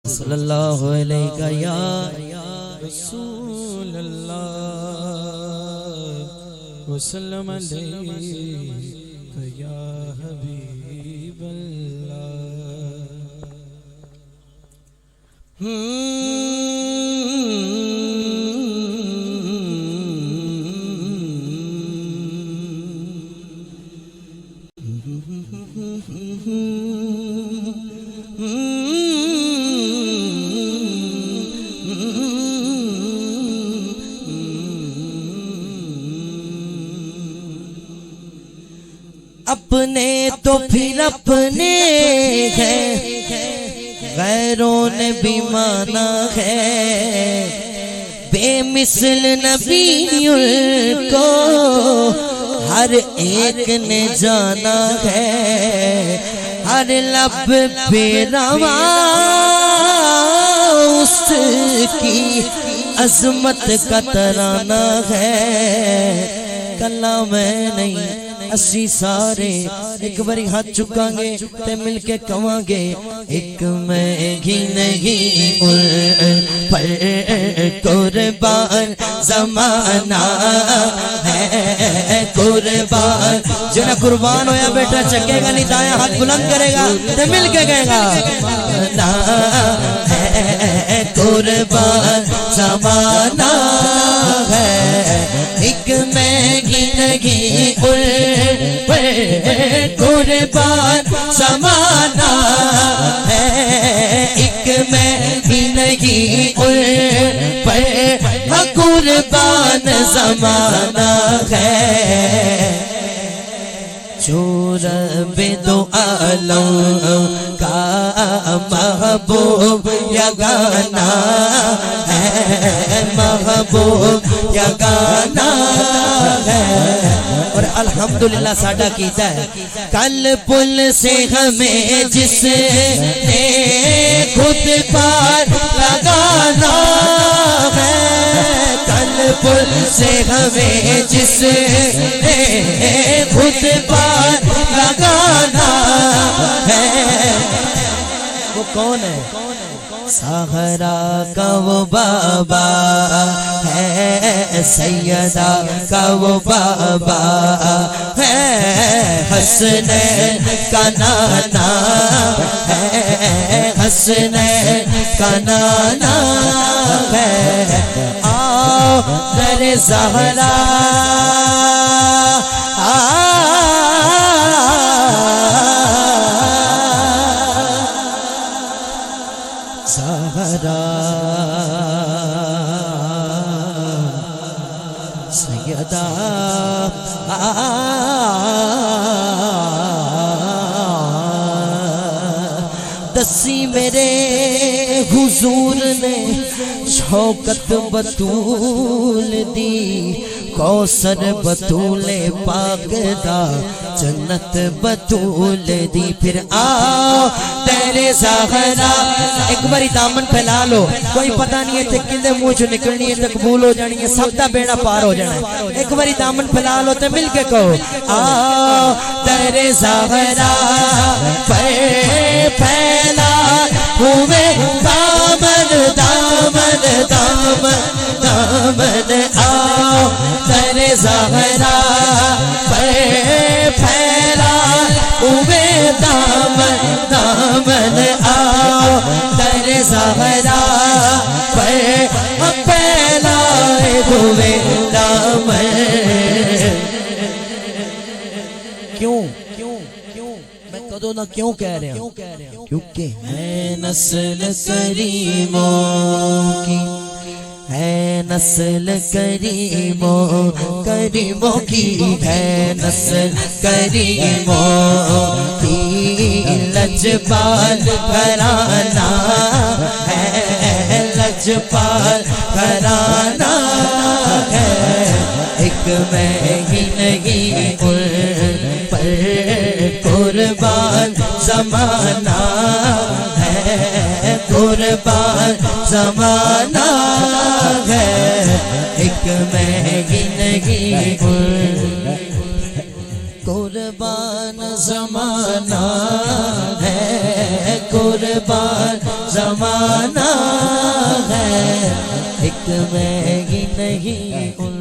صلی اللہ علیہ یا رسول اللہ وسلم علیہ یا حبیب اللہ اپنے تو پھر اپنے ہیں غیروں نے بھی مانا ہے بے مثل نبی کو ہر ایک نے جانا ہے ہر لب پہ رواں اس کی عظمت کا ترانہ ہے کلام نہیں اسی سارے ایک باری ہاتھ چکاں گے تے مل کے کہاں گے ایک میں ہی نہیں پر قربان زمانہ ہے قربان جو نہ قربان ہویا بیٹا چکے گا نہیں دائیں ہاتھ بلند کرے گا تے مل کے کہے گا ہے قربان زمانہ ہے ایک میں ہی نہیں قربان زمانہ ہے ایک میں ہی نہیں قربان زمانہ ہے جو رب دو عالم کا محبوب یگانا ہے محبوب یگانا ہے اور الحمدللہ ساڈا کیتا ہے کل پل سے ہمیں جس نے خود پار لگانا ہے کل پل سے ہمیں جس نے خود پار لگانا ہے وہ کون ہے صحرا کا وہ بابا ہے سیدہ کا وہ بابا ہے حسنین کا نانا ہے حسنین کا نانا ہے آؤ در زہرا زہرا سیدہ دسی میرے حضور نے شوکت بطول دی کوثر بطول پاک دا جنت بطول دی پھر آؤ تیرے زہرا ایک باری دامن پھیلا لو کوئی پتہ نہیں ہے تے کندے منہ چوں نکلنی ہے تے قبول ہو جانی ہے سب دا بیڑا پار ہو جانا ہے ایک باری دامن پھیلا لو تے مل کے کہو آؤ تیرے زہرا پھیلا ہوئے دامن دامن دامن دامن آؤ تیرے زہرا پھیلا ہوئے دامن دامن آؤ تیرے زہرا پھیلا ہوئے دامن کیوں میں کدو نہ کیوں کہہ رہا ہوں کیونکہ ہے نسل کریموں کی ہے نسل کریموں کی ہے نسل کریموں کی لجپال گھرانہ ہے لجپال گھرانہ ہے ایک میں ہی نہیں پر قربان زمانہ ہے قربان زمانہ ہے ایک میں ہی نہیں قربان زمانہ ہے، قربان زمانہ ہے، ایک میں ہی نہیں